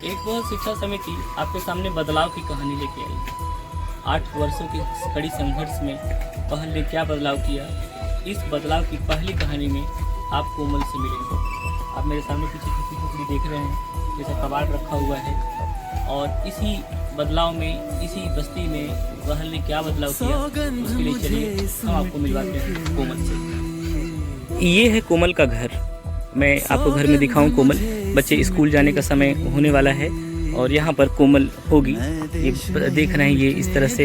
एक बहुत शिक्षा समिति आपके सामने बदलाव की कहानी लेके आई। 8 वर्षों के कड़ी संघर्ष में पहल ने क्या बदलाव किया, इस बदलाव की पहली कहानी में आप कोमल से मिलेंगे। आप मेरे सामने पीछे झुकी झोपड़ी देख रहे हैं, जैसा कबाड़ रखा हुआ है, और इसी बदलाव में, इसी बस्ती में पहल ने क्या बदलाव किया, उसके लिए चलिए हम आपको मिलवाते हैं कोमल से। ये है कोमल का घर। मैं आपको घर में दिखाऊं कोमल। बच्चे स्कूल जाने का समय होने वाला है और यहाँ पर कोमल होगी। ये देख रहे हैं, ये इस तरह से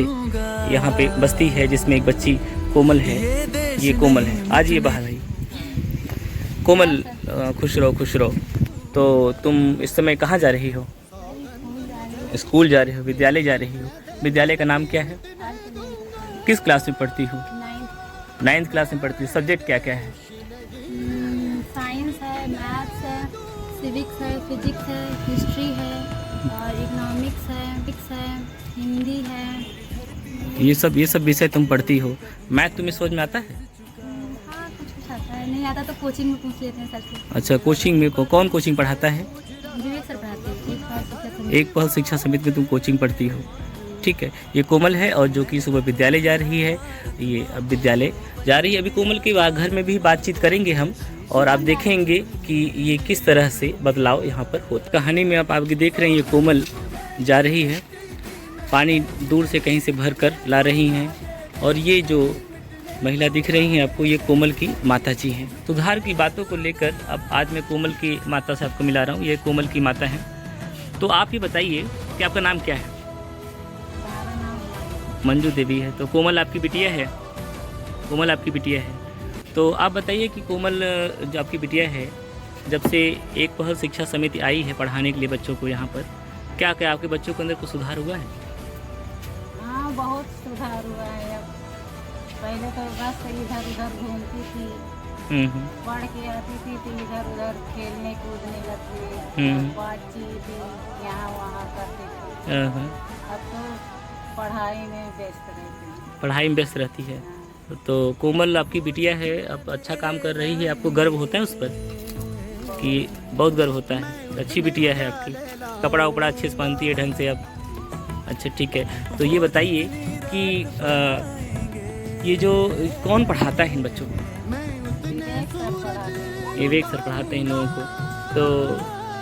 यहाँ पे बस्ती है जिसमें एक बच्ची कोमल है। ये कोमल है। आज ये बाहर आई। कोमल, खुश रहो खुश रहो। तो तुम इस समय कहाँ जा रही हो? स्कूल जा रही हो, विद्यालय जा रही हो। विद्यालय का नाम क्या है? किस क्लास में पढ़ती हो? 9th क्लास में पढ़ती हो। सब्जेक्ट क्या क्या है? साइंस है, मैथ्स है, सिविक्स है, फिजिक्स है, हिस्ट्री है और इकोनॉमिक्स है, हिंदी है। ये सब विषय तुम पढ़ती हो। मैथ तुम्हें समझ में आता है? हाँ, कुछ आता है। नहीं आता तो कोचिंग में पूछ लेते हैं सर से। अच्छा, कोचिंग में कौन कोचिंग पढ़ाता है? विवेक सर पढ़ाते हैं। एक पहल शिक्षा समिति में तुम कोचिंग पढ़ती हो, ठीक है। ये कोमल है और जो कि सुबह विद्यालय जा रही है। ये अब विद्यालय जा रही है। अभी कोमल के घर में भी बातचीत करेंगे हम और आप देखेंगे कि ये किस तरह से बदलाव यहाँ पर होता। कहानी में आप आगे देख रहे हैं, ये कोमल जा रही है, पानी दूर से कहीं से भर कर ला रही हैं। और ये जो महिला दिख रही हैं आपको, ये कोमल की माता जी हैं। सुधार की बातों को लेकर अब आज मैं कोमल की माता से आपको मिला रहा हूँ। ये कोमल की माता हैं। तो आप ये बताइए कि आपका नाम क्या है? मंजू देवी है। तो कोमल आपकी बिटिया है? कोमल आपकी बिटिया है। तो आप बताइए कि कोमल, जो आपकी बिटिया है, जब से एक पहल शिक्षा समिति आई है पढ़ाने के लिए बच्चों को यहाँ पर, क्या क्या आपके बच्चों के अंदर कुछ सुधार हुआ है? हाँ, बहुत सुधार हुआ है। अब पहले तो बस इधर उधर घूमती थी, पढ़ के आती थी तो इधर उधर खेलने कूदने लगती, बातचीत यहाँ वहाँ करती थी। अब तो पढ़ाई में व्यस्त रहती है। पढ़ाई में व्यस्त रहती है। तो कोमल आपकी बिटिया है, अब अच्छा काम कर रही है। आपको गर्व होता है उस पर? कि बहुत गर्व होता है। अच्छी बिटिया है आपकी। कपड़ा उपड़ा अच्छे से पहनती है ढंग से अब। अच्छा, ठीक है। तो ये बताइए कि ये जो कौन पढ़ाता है इन बच्चों को? विवेक सर पढ़ाते हैं इन लोगों को। तो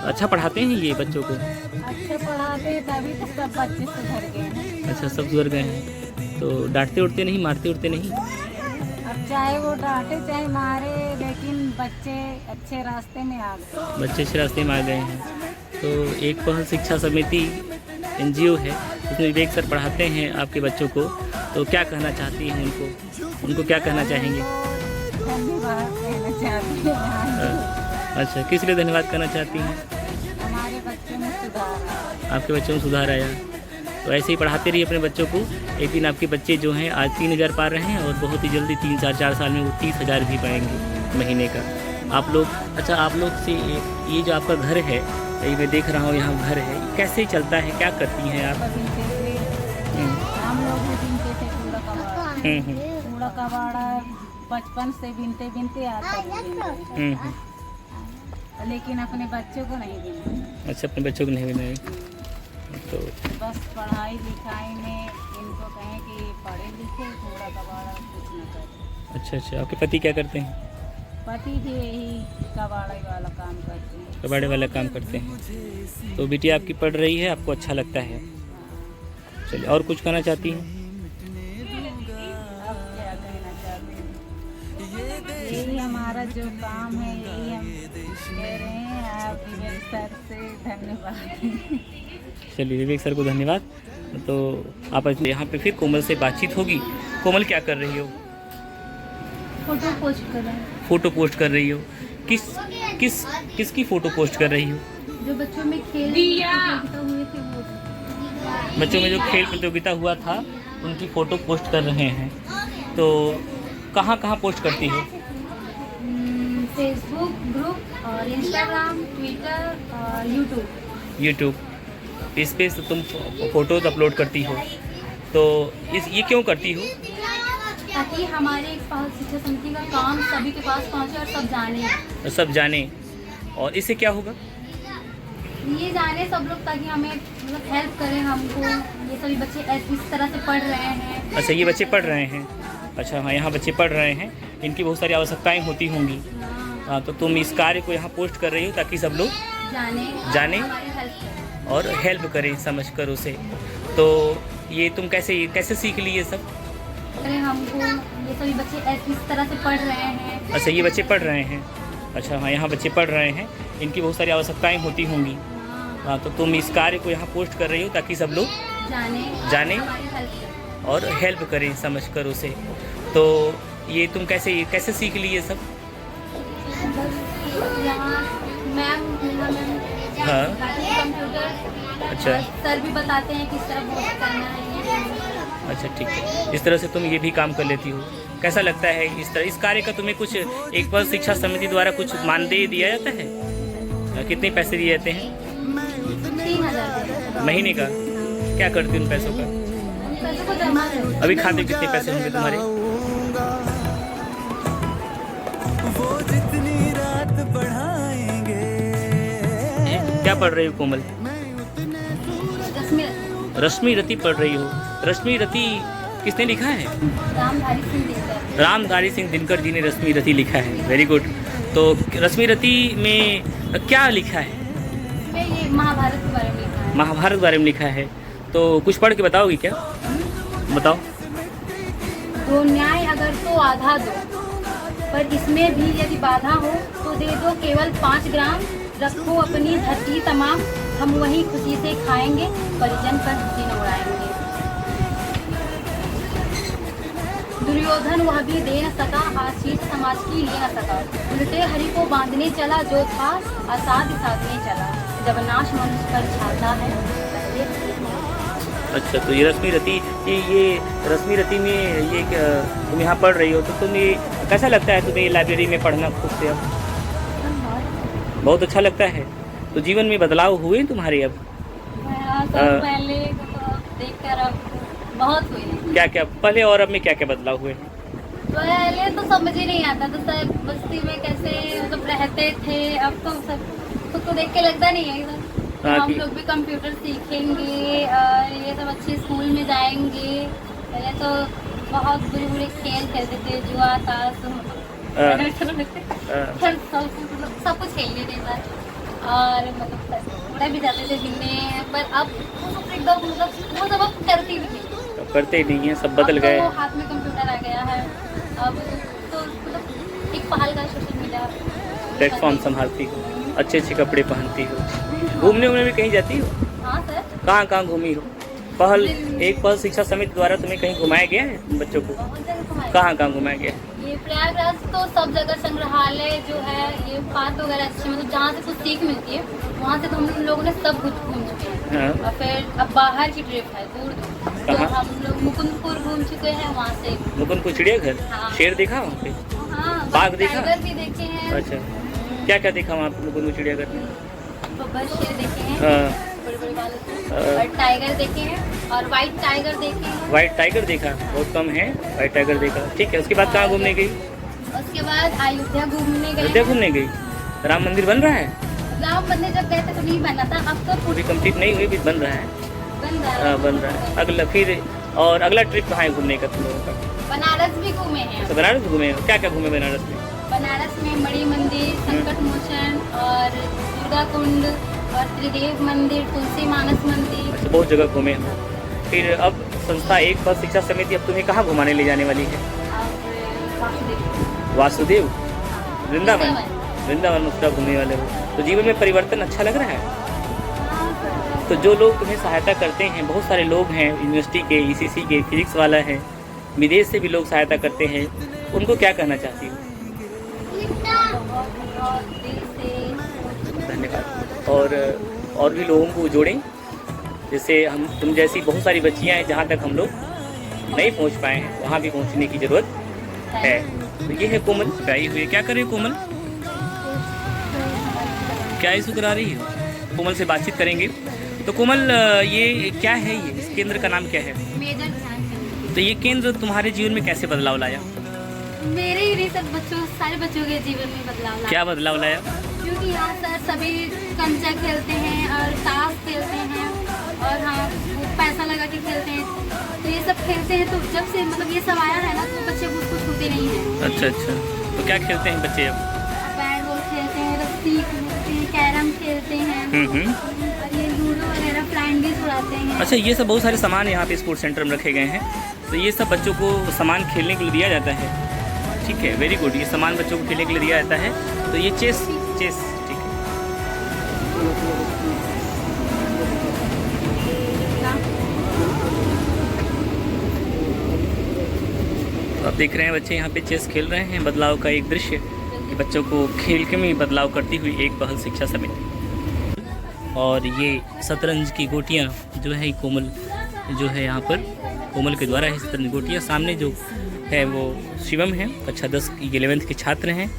अच्छा पढ़ाते हैं ये बच्चों को? अच्छा पढ़ाते हैं, तभी तो सब बच्चे सुधर गए हैं। अच्छा, सब सुधर गए हैं। तो डांटते उड़ते नहीं, मारते उड़ते नहीं? अब चाहे वो डांटे चाहे मारे, लेकिन बच्चे अच्छे रास्ते में आ गए। बच्चे अच्छे रास्ते में आ गए हैं। तो एक पहल शिक्षा समिति NGO है, उसमें विवेक सर पढ़ाते हैं आपके बच्चों को। तो क्या कहना चाहती हैं उनको क्या कहना चाहेंगे? धन्यवाद कहना चाहती हैं। अच्छा, किस लिए धन्यवाद करना चाहती हैं? हमारे बच्चों में सुधार आया। आपके बच्चों में सुधार आया। तो ऐसे ही पढ़ाते रहिए अपने बच्चों को। एक दिन आपके बच्चे जो हैं आज 3000 पार रहे हैं और बहुत ही जल्दी 3-4 साल में वो 30,000 भी पाएंगे महीने का। आप लोग, अच्छा आप लोग से ये जो आपका घर है, ये मैं देख रहा हूँ यहाँ घर है, कैसे चलता है, क्या करती हैं आप? हम लोग भी बिनते थे कूड़ा कबाड़ा, बचपन से बिनते आते हैं। लेकिन अपने बच्चों को नहीं बिना। अच्छा, अपने बच्चों को नहीं बिना। तो बस पढ़ाई लिखाई में इनको कहें कि पढ़े लिखे, कूड़ा कबाड़ा कुछ न करें। अच्छा, आपके पति क्या करते हैं? पति भी यही कबाड़े वाला काम करते हैं। कबाड़े वाला काम करते हैं। तो बेटी आपकी पढ़ रही है, आपको अच्छा लगता है। चलिए, और कुछ कहना चाहती हैं? अब क्या कहना चाहते हैं, यही हमारा जो काम है, यही हम कह रहे हैं। आप विवेक सर से धन्यवाद। चलिए, विवेक सर को धन्यवाद। तो आप यहाँ पे फिर कोमल से बातचीत होगी। कोमल क्या कर रही हो? फोटो पोस्ट कर रहे हैं। फोटो पोस्ट कर रही हो? किसकी फोटो पोस्ट कर रही हो? जो बच्चों में खेल प्रतियोगिता हुए थे वो। बच्चों में जो खेल प्रतियोगिता हुआ था उनकी फ़ोटो पोस्ट कर रहे हैं। तो कहाँ पोस्ट करती हो? फेसबुक ग्रुप और इंस्टाग्राम, ट्विटर और यूट्यूब। इस पे तुम फ़ोटोज़ अपलोड करती हो। तो ये क्यों करती हो? ताकि हमारे एक पहल शिक्षा समिति का काम सभी के पास पहुँचे और सब जाने। और इससे क्या होगा? ये जाने सब लोग ताकि हमें मतलब हेल्प करें हमको। ये सभी बच्चे इस तरह से पढ़ रहे हैं। अच्छा, ये बच्चे पढ़ रहे हैं। अच्छा हाँ, यहाँ बच्चे पढ़ रहे हैं, इनकी बहुत सारी आवश्यकताएं होती होंगी। हाँ, तो तुम इस कार्य को यहाँ पोस्ट कर रही हो ताकि सब लोग जाने हमारी हेल्प करें। और हेल्प करें समझ कर उसे। तो ये तुम कैसे सीख ली ये सब? करें हमको। ये सभी बच्चे इस तरह से पढ़ रहे हैं। अच्छा, ये बच्चे पढ़ रहे हैं। अच्छा हाँ, यहाँ बच्चे पढ़ रहे हैं, इनकी बहुत सारी आवश्यकताएं होती होंगी। हाँ, तो तुम इस कार्य को यहाँ पोस्ट कर रही हो ताकि सब लोग जाने हमारी हेल्प करें। और हेल्प करें समझ कर उसे। तो ये तुम कैसे सीख ली ये सब? यहाँ मैम हाँ। कंप्यूटर अच्छा। सर भी बताते हैं किस तरह पोस्ट करना है। अच्छा ठीक है, इस तरह से तुम ये भी काम कर लेती हो। कैसा लगता है इस कार्य का तुम्हें? कुछ एक बार शिक्षा समिति द्वारा कुछ मानदेय दिया जाता है? कितने पैसे दिए जाते हैं? 3000 महीने का? क्या करती उन पैसों का? पैसों को जमा करो। अभी खाते में कितने पैसे होंगे तुम्हारे? वो जितनी रात बढ़ाएंगे। क्या पढ़ रही हो कोमल? रश्मि रति पढ़ रही हो। रश्मि रति किसने लिखा है? रामधारी सिंह दिनकर जी ने रश्मि रति लिखा है। Very good. तो रश्मि रति में क्या लिखा है? ये महाभारत के बारे में लिखा है। महाभारत के बारे में लिखा है। तो कुछ पढ़ के बताओगी क्या? बताओ। दो न्याय अगर तो आधा दो, पर इसमें भी यदि बाधा हो तो दे दो केवल 5 ग्राम। रखो अपनी धरती तमाम, हम वही खुशी से खाएंगे, परिजन पर हंसी न उड़ाएंगे। दुर्योधन वह भी दे न सका, आशीष समाज की ले न सका। उल्टे हरि को बांधने चला, जो था असाध्य साधने चला। जब नाश मनुष्य पर छाता है, पहले अच्छा, तो ये रश्मि रति, ये रश्मि रति में ये तुम यहाँ पढ़ रही हो, तो तुम ये कैसा लगता है तुम्हें लाइब्रेरी में पढ़ना खुद से? अब बहुत अच्छा लगता है। तो जीवन में बदलाव हुए तुम्हारे अब? पहले तो देखकर अब बहुत हुए। क्या पहले और अब में क्या बदलाव हुए? पहले तो समझ ही नहीं आता था सब बस्ती में कैसे मतलब रहते थे। अब तो सब खुद को देख के लगता नहीं है हम लोग भी कंप्यूटर सीखेंगे और ये सब अच्छे स्कूल में जाएंगे। पहले तो बहुत बुरे बुरे खेल खेलते थे, जुआ ताश सब कुछ खेलने देता और मतलब पढ़ाई भी जाते थे दिन में। पर अब एकदम मतलब वो सब अब करते नहीं है, सब बदल गए। हाथ में कंप्यूटर आ गया है अब तो मतलब एक पहल का सोशल मीडिया प्लेटफॉर्म संभालती हो, अच्छे कपड़े पहनती हो, घूमने में कहीं जाती हो? हाँ सर। कहाँ घूमी हो? एक पहल शिक्षा समिति द्वारा तुम्हें कहीं घुमाया गया है बच्चों को? कहाँ घुमाया गया? ये प्रयागराज तो सब जगह संग्रहालय जो है, ये पार्क वगैरह अच्छे मतलब जहाँ से कुछ सीख मिलती है वहाँ से तो हम लोगों ने सब कुछ घूम चुके हैं। और फिर अब बाहर की ट्रिप है दूर तो हम लोग मुकुंदपुर घूम चुके हैं। वहाँ से मुकुंदपुर चिड़ियाघर? हाँ। शेर देखा वहाँ पे? हाँ, बाघ देखा? टाइगर भी देखे हैं। अच्छा, क्या देखा वहाँ पे मुकुंदपुर चिड़ियाघर में? बब्बर शेर देखे हैं, बड़े बालों और टाइगर देखे हैं और व्हाइट टाइगर देखे हैं। व्हाइट टाइगर देखा? बहुत कम है व्हाइट टाइगर देखा। ठीक है, उसके बाद कहाँ घूमने गई? उसके बाद अयोध्या घूमने गए। अयोध्या घूमने गई? राम मंदिर बन रहा है? राम मंदिर जब गए थे तो नहीं बना था, अब तो पूरी कंप्लीट नहीं हुई, बन रहा है। बन रहा है। अगला ट्रिप कहाँ है घूमने का तुम लोगों का? बनारस भी घूमे हैं। तो बनारस घूमे? क्या घूमे बनारस में? बनारस में मणि मंदिर, संकट मोचन और दुर्गा कुंड और त्रिदेव मंदिर, तुलसी मानस मंदिर। अच्छा, बहुत जगह घूमे हम। फिर अब संस्था एक पहल शिक्षा समिति अब तुम्हें कहाँ घुमाने ले जाने वाली है? वासुदेव? वृंदावन मथुरा घूमने वाले हो। तो जीवन में परिवर्तन अच्छा लग रहा है? तो जो लोग तुम्हें सहायता करते हैं, बहुत सारे लोग हैं यूनिवर्सिटी के, ईसीसी के, फिजिक्स वाला है, विदेश से भी लोग सहायता करते हैं, उनको क्या कहना चाहती हो? धन्यवाद। और भी लोगों को जोड़ें, जैसे तुम जैसी बहुत सारी बच्चियां हैं जहाँ तक हम लोग नहीं पहुँच पाए हैं, वहाँ भी पहुँचने की ज़रूरत है। तो ये है कोमल गाई हुई। क्या करे कोमल? क्या इशू करा रही है? कोमल से बातचीत करेंगे। तो कोमल, ये क्या है? ये इस केंद्र का नाम क्या है? मेजर ध्यानचंद। तो ये केंद्र तुम्हारे जीवन में कैसे बदलाव लाया? मेरे ही नहीं, सब सारे बच्चों के जीवन में बदलाव लाया। क्या बदलाव लाया? क्योंकि यहाँ सर सभी कंचा खेलते हैं और ताश खेलते हैं और हाँ वो पैसा लगा के खेलते हैं, तो ये सब खेलते हैं। तो जब से मतलब ये सब आया है ना तो बच्चे उसको छूते नहीं हैं। अच्छा अच्छा, तो क्या खेलते हैं बच्चे अब? बैट बॉल खेलते हैं, रस्सी खेलते हैं, कैरम खेलते हैं और ये लूडो वगैरह फ्लाइंग उड़ाते हैं। अच्छा, ये सब बहुत सारे सामान यहाँ पे स्पोर्ट्स सेंटर में रखे गए हैं, तो ये सब बच्चों को सामान खेलने के लिए दिया जाता है। ठीक है, वेरी गुड। ये सामान बच्चों को खेलने के लिए दिया जाता है। तो ये चेस ठीक है। तो आप देख रहे हैं बच्चे यहाँ पे चेस खेल रहे हैं। बदलाव का एक दृश्य कि बच्चों को खेल के में बदलाव करती हुई एक पहल शिक्षा समिति। और ये शतरंज की गोटियाँ जो है कोमल जो है यहाँ पर कोमल के द्वारा है शतरंज गोटियाँ। सामने जो है वो शिवम है, कक्षा 10 की 11th के छात्र हैं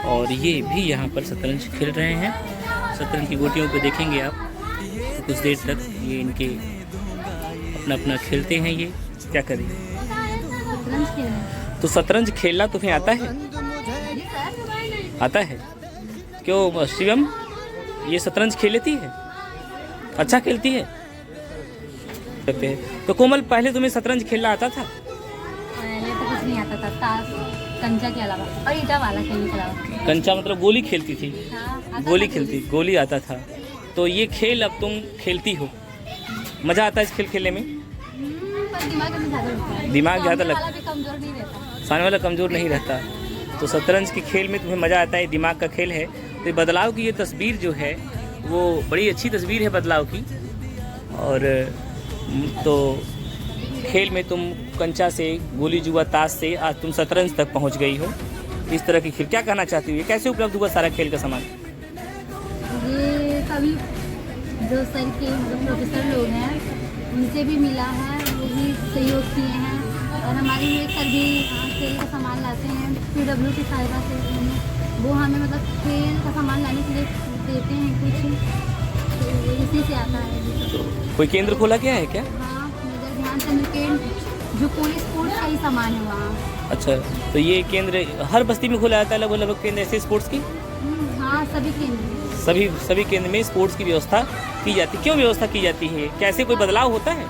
और ये भी यहाँ पर शतरंज खेल रहे हैं। शतरंज की गोटियों को देखेंगे आप तो कुछ देर तक ये इनके अपना अपना खेलते हैं। ये क्या करें? तो शतरंज खेलना तुम्हें आता है? आता है? क्यों शिवम, ये शतरंज खेल लेती है? अच्छा खेलती है? तो कोमल, पहले तुम्हें शतरंज खेलना आता था? पहले तो कुछ नहीं आता था, ताश कंचा के अलावा और ईटा वाला खेलने के अलावा। कंचा मतलब गोली खेलती थी? हाँ, गोली खेलती, गोली आता था। तो ये खेल अब तुम खेलती हो, मज़ा आता है इस खेल खेलने में? पर दिमाग में ज़्यादा लगता है। दिमाग ज़्यादा लगता है, कमजोर नहीं रहता। सामने वाला कमज़ोर नहीं रहता। तो शतरंज के खेल में तुम्हें मज़ा आता है, दिमाग का खेल है। तो ये बदलाव की ये तस्वीर जो है वो बड़ी अच्छी तस्वीर है बदलाव की। और तो खेल में तुम कंचा से, गोली जुआ, ताश से आज तुम शतरंज तक पहुंच गई हो। इस तरह की खेल क्या कहना चाहती हो? ये कैसे उपलब्ध हुआ सारा खेल का सामान? ये सभी जो सर के प्रोफेसर लोग हैं उनसे भी मिला है, वो भी सहयोग किए हैं। और हमारे लिए सर भी खेल का सामान लाते हैं PW की सहायता से। वो हमें मतलब खेल का सामान लाने के लिए देते हैं कुछ, तो इसी से आता है। कोई केंद्र खोला गया है क्या? हाँ, मेजर ध्यानचंद केंद्र जो पूरी स्पोर्ट्स का ही सामान है वहाँ। अच्छा, तो ये केंद्र हर बस्ती में खोला जाता है लगभग केंद्र ऐसे स्पोर्ट्स की? हाँ, सभी केंद्र सभी केंद्र में स्पोर्ट्स की व्यवस्था की जाती है। क्यों व्यवस्था की जाती है? कैसे कोई बदलाव होता है?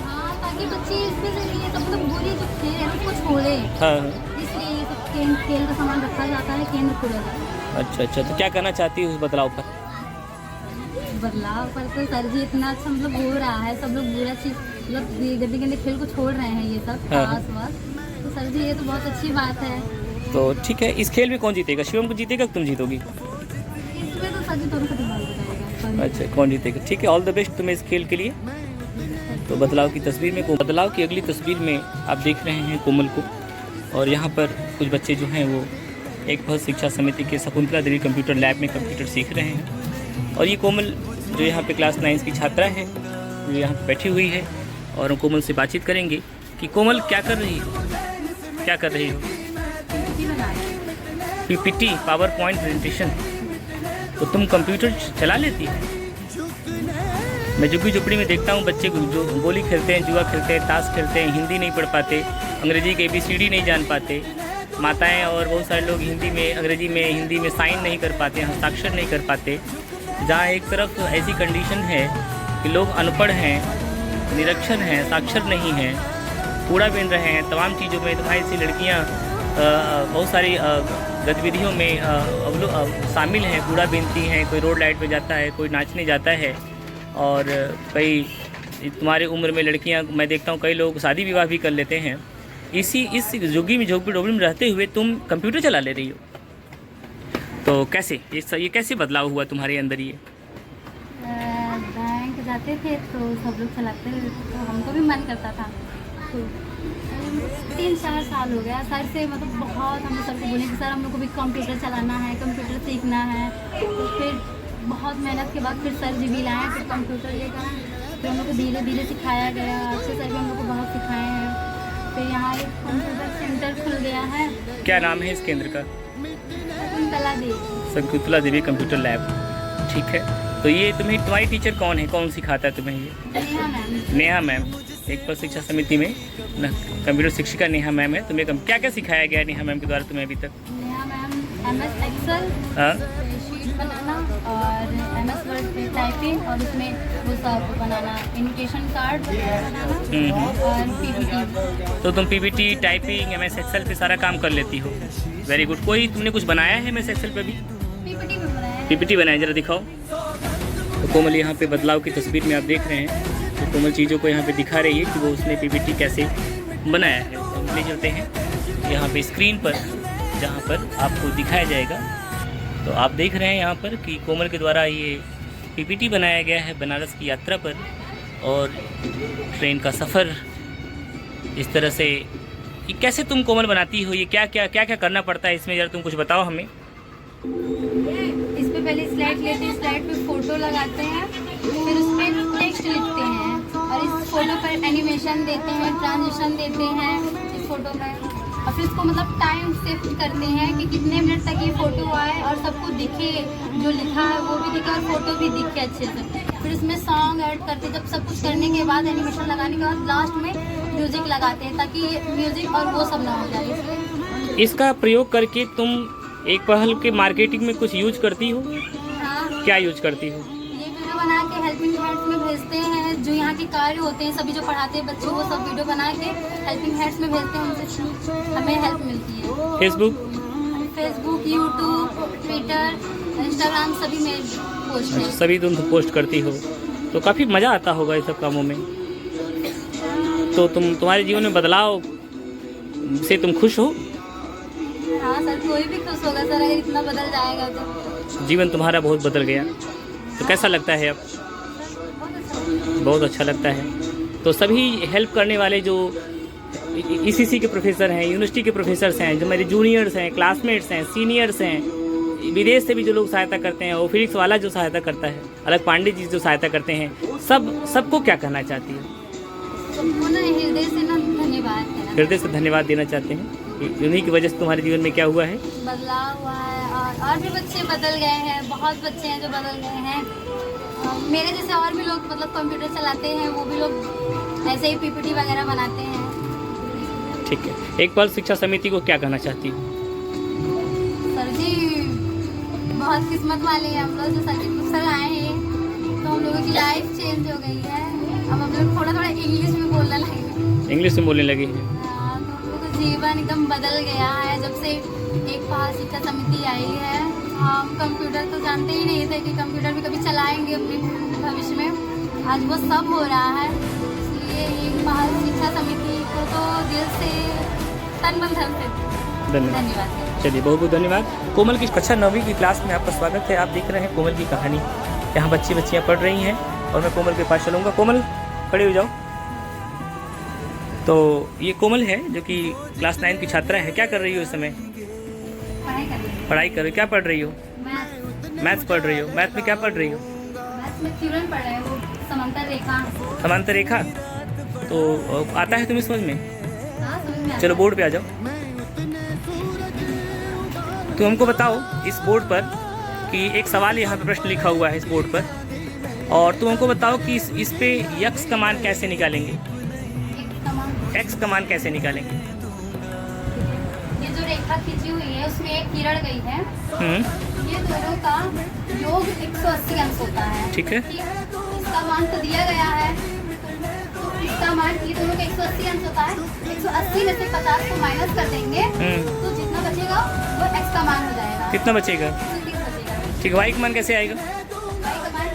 हाँ, ताकि बच्चे इसमें ये सब मतलब गोली जो खेल है उसको छोड़े। हाँ, इसलिए ये सब खेल का सामान रखा जाता है, केंद्र खोला जाता है। अच्छा अच्छा, तो क्या कहना चाहती है उस बदलाव पर? बदलाव पर तो सर जी इतना अच्छा मतलब हो रहा है, सब लोग बुरा चीज मतलब गंदे गंदे खेल को छोड़ रहे हैं ये सब खास बात। तो सर जी ये तो बहुत अच्छी बात है। तो ठीक है, इस खेल में कौन जीतेगा? शिवम को जीतेगा कि तुम जीतोगी? इसमें तो सर जी दोनों का दिमाग बताएगा। अच्छा, कौन जीतेगा? ठीक है, ऑल द बेस्ट तुम्हें इस खेल के लिए। तो बदलाव की तस्वीर में, बदलाव की अगली तस्वीर में आप देख रहे हैं कोमल को। और यहाँ पर कुछ बच्चे जो हैं वो एक पहल शिक्षा समिति के शकुंतला देवी कंप्यूटर लैब में कंप्यूटर सीख रहे हैं। और ये कोमल जो यहाँ पे क्लास 9 की छात्रा है, जो यहाँ पे बैठी हुई है और हम कोमल से बातचीत करेंगे कि कोमल क्या कर रही हो? क्या कर रही हो? PPT, power point presentation. तो तुम कंप्यूटर चला लेती है? मैं झुग्गी झुपड़ी में देखता हूँ बच्चे जो गोली खेलते हैं, जुआ खेलते हैं, ताश खेलते हैं, हिंदी नहीं पढ़ पाते, अंग्रेजी के ABCD नहीं जान पाते। माताएं और बहुत सारे लोग हिंदी में साइन नहीं कर पाते, हस्ताक्षर नहीं कर पाते। जहाँ एक तरफ ऐसी कंडीशन है कि लोग अनपढ़ हैं, निरक्षर हैं, साक्षर नहीं हैं, कूड़ा बीन रहे हैं, तमाम चीज़ों में। तुम्हारी सी लड़कियाँ बहुत सारी गतिविधियों में शामिल हैं, कूड़ा बीनती हैं, कोई रोड लाइट पे जाता है, कोई नाचने जाता है। और कई तुम्हारी उम्र में लड़कियाँ मैं देखता हूँ कई लोग शादी विवाह भी कर लेते हैं। इस झुग्गी में झोपड़ी में रहते हुए तुम कंप्यूटर चला ले रही हो, तो कैसे ये कैसे बदलाव हुआ तुम्हारे अंदर? ये बैंक जाते थे तो सब लोग चलाते थे, तो हमको भी मन करता था। तो 3-4 साल हो गया सर से मतलब बहुत हम लोग सर को बोले कि सर हम लोग को भी कंप्यूटर चलाना है, कंप्यूटर सीखना है। तो फिर बहुत मेहनत के बाद फिर सर जी भी लाए, फिर कंप्यूटर लेकर फिर हम लोग को धीरे धीरे सिखाया गया। अच्छे सर भी हम लोग को बहुत सिखाए हैं। फिर यहाँ एक कंप्यूटर सेंटर खुल गया है। क्या नाम है इस केंद्र का? Shakuntala Devi computer lab. ठीक है, तो ये तुम्हारी टीचर कौन है, कौन सिखाता है तुम्हें? ये नेहा मैम, एक पल शिक्षा समिति में कंप्यूटर शिक्षिका नेहा मैम है। तुम्हें क्या क्या सिखाया गया नेहा मैम के द्वारा तुम्हें अभी तक? नेहा मैम MS Excel, हाँ, शीट बनाना और MS वर्ड पे टाइपिंग और उसमें वो सब बनाना, इन्विटेशन कार्ड बनाना और PPT। तो तुम PPT, टाइपिंग, MS एक्सेल पे सारा काम कर लेती हो। Very good. कोई तुमने कुछ बनाया है MS एक्सेल पे भी? PPT भी बनाया। PPT बनाया, जरा दिखाओ। तो कोमल यहाँ पे बदलाव की तस्वीर में आप देख रहे हैं, तो कोमल चीज़ों को यहाँ पे दिखा रही है कि वो उसने PPT कैसे बनाया है। तो ले चलते हैं यहाँ पे स्क्रीन पर, जहाँ पर आपको दिखाया जाएगा। तो आप देख रहे हैं यहाँ पर कि कोमल के द्वारा ये PPT बनाया गया है बनारस की यात्रा पर, और ट्रेन का सफ़र इस तरह से। ये कैसे तुम कोमल बनाती हो, ये क्या क्या क्या क्या करना पड़ता है इसमें, जरा तुम कुछ बताओ हमें। इस पे पहले स्लाइड लेते हैं, स्लाइड पे फोटो लगाते हैं, फिर उस पर टेक्स्ट लिखते हैं और इस फोटो पर एनिमेशन देते हैं, ट्रांजिशन देते हैं इस फोटो में, और फिर इसको मतलब टाइम शिफ्ट करते हैं कि कितने मिनट तक ये फोटो आए और सबको दिखे, जो लिखा है वो भी दिखे और फोटो भी दिखे अच्छे से। फिर उसमें सॉन्ग ऐड करते हैं। जब सब कुछ करने के बाद, एनिमेशन लगाने के बाद लास्ट में म्यूजिक लगाते हैं, ताकि म्यूजिक और वो सब ना हो जाए। इसलिए इसका प्रयोग करके तुम एक पहल के मार्केटिंग में कुछ यूज करती हो? हाँ, क्या यूज करती हो? ये वीडियो बना के हेल्पिंग हैंड्स में भेजते हैं, जो यहाँ के कार्य होते हैं सभी जो पढ़ाते हैं बच्चों को, सब वीडियो बना के हेल्पिंग हैंड्स में भेजते हैं, उनसे हमें हेल्प मिलती है। फेसबुक, यूट्यूब, ट्विटर, इंस्टाग्राम सभी में पोस्ट है। सभी तुम पोस्ट करती हो, तो काफ़ी मज़ा आता होगा इस सब कामों में। तो तुम्हारे जीवन में बदलाव से तुम खुश हो? हाँ सर, कोई भी खुश होगा सर, अगर इतना बदल जाएगा तो। जीवन तुम्हारा बहुत बदल गया, तो कैसा लगता है अब? बहुत अच्छा लगता है। तो सभी हेल्प करने वाले जो ECC के प्रोफेसर हैं, यूनिवर्सिटी के प्रोफेसर्स हैं, जो मेरे जूनियर्स हैं, क्लासमेट्स हैं, सीनियर्स हैं, विदेश से भी जो लोग सहायता करते हैं, वो फिजिक्स वाला जो सहायता करता है, अलग पांडे जी जो सहायता करते हैं, सबको क्या कहना चाहती है? सबको ना हृदय से ना धन्यवाद देना, हृदय से धन्यवाद देना चाहते हैं। उन्हीं की वजह से तुम्हारे जीवन में क्या हुआ है? बदलाव हुआ है, और भी बच्चे बदल गए हैं, बहुत बच्चे हैं जो बदल गए हैं। मेरे जैसे और भी लोग मतलब कंप्यूटर चलाते हैं, वो भी लोग ऐसे ही PPT वगैरह बनाते हैं। ठीक है, एक पल शिक्षा समिति को क्या कहना चाहती हूँ? सर जी बहुत किस्मत वाले हैं हम लोग, जो सर आए हैं, तो हम लोगों की लाइफ चेंज हो गई है। अब हम लोग थोड़ा इंग्लिश में बोलने लगे। इंग्लिश में बोलने लगे हैं। तो हम लोग का जीवन एकदम बदल गया है जब से एक पहाड़ शिक्षा समिति आई है। हम कंप्यूटर तो जानते ही नहीं थे कि कंप्यूटर भी कभी चलाएंगे अपने भविष्य में, आज वो सब हो रहा है। इसलिए एक पहाड़ शिक्षा समिति को तो दिल से, तन मन धन से धन्यवाद। चलिए, बहुत बहुत धन्यवाद। कोमल की कक्षा 9वीं की क्लास में आपका स्वागत है। आप देख रहे हैं कोमल की कहानी। यहाँ बच्चियाँ पढ़ रही हैं और मैं कोमल के पास चलूँगा। कोमल खड़े हो जाओ। तो ये कोमल है जो कि क्लास 9 की छात्रा है। क्या कर रही हो इस समय? पढ़ाई कर रही हो। क्या पढ़ रही हो? मैथ्स पढ़ रही हो। मैथ में क्या पढ़ रही हो? मैथ्स में थ्योरम पढ़ रहे हो, समांतर रेखा। समांतर रेखा तो आता है तुम्हें समझ में? हाँ, समझ में आता है। चलो बोर्ड पे आ जाओ। तो हमको बताओ इस बोर्ड पर कि एक सवाल यहाँ पे प्रश्न लिखा हुआ है इस बोर्ड पर, और तुम हमको बताओ कि इस पे यक्स का मान कैसे निकालेंगे? एक्स का मान कैसे निकालेंगे? ये जो रेखा खींची हुई है उसमें एक किरण गई है। ये दोनों का योग 180 अंश होता है। ठीक है। इसका मान तो दिया गया है, तो इसका मान ये दोनों का 180 अंश होता है। 180 में से 50 को माइनस कर देंगे तो जितना बचेगा वो एक्स का मान हो जाएगा। कितना बचेगा? 130 बचेगा। ठीक है। वाई का मान कैसे आएगा? वाई का मान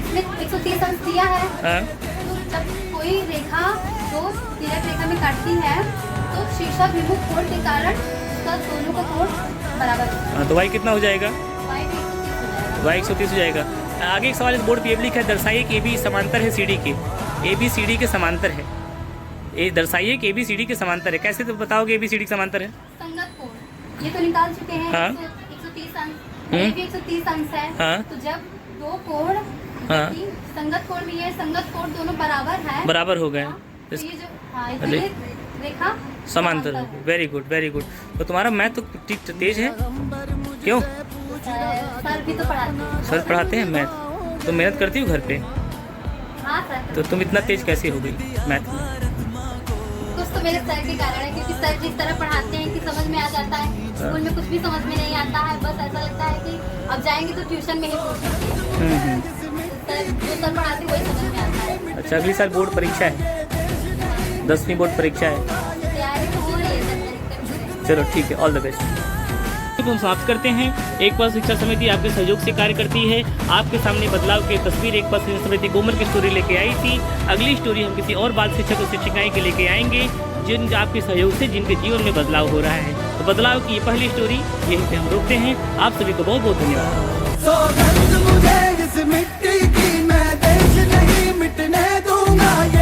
इसमें 130 अंश दिया है। तो जब कोई रेखा जो तिर्यक रेखा में काटती है तो शीर्षक विमुख कोण के कारण उसका दोनों का कोण बराबर होता है। तो वाई कितना हो जाएगा? वाई 130 हो जाएगा। वाई 130 हो जाएगा। आगे एक सवाल इस बोर्ड पे ये भी लिखा है, दर्शाइए कि AB समांतर है CD के। AB CD के समांतर है। ये दर्शाइए कि AB CD के समांतर है। कैसे तो बताओगे AB CD के समांतर है? संगत कोण ये तो निकाल चुके हैं। हाँ। 130 अंश, ये भी 130 अंश है। हाँ। तो जब दो कोण, हाँ। संगत कोण भी है, संगत कोण दोनों बराबर है, बराबर हो गए। तो ये जो तो ये रेखा समांतर हो गई। Very good, very good. तो तुम्हारा मैथ तो ठीक तेज है। क्यों? सर भी तो पढ़ाते हैं। सर पढ़ाते हैं मैथ, तो मेहनत करती हो घर पे? हाँ सर। तो तुम इतना तेज कैसे हो गई मैथ में? कुछ तो मेरे सर के कारण है, क्योंकि सर जिस तरह पढ़ाते हैं कि समझ में आ जाता है। स्कूल में कुछ भी समझ में नहीं आता है, बस ऐसा लगता है कि अब जाएंगे तो ट्यूशन में ही पूछेंगे। सर जो सर पढ़ाते वही समझ में आता है। अच्छा, अगली साल बोर्ड परीक्षा है, 10वीं बोर्ड परीक्षा है। तैयारी तो हो रही है सर। चलो ठीक है, ऑल द बेस्ट। हम समाप्त करते हैं। एक पल शिक्षा समिति आपके सहयोग से कार्य करती है। आपके सामने बदलाव की तस्वीर एक पल शिक्षा समिति गोमर की स्टोरी लेके आई थी। अगली स्टोरी हम किसी और बाल शिक्षक और शिक्षिकाएं के लेके आएंगे जिन आपके सहयोग से जिनके जीवन में बदलाव हो रहा है। तो बदलाव की ये पहली स्टोरी यहीं पे हम रोकते हैं। आप सभी को बहुत बहुत धन्यवाद। सौगंध मुझे इस मिट्टी की, मैं देश नहीं मिटने दूंगा ये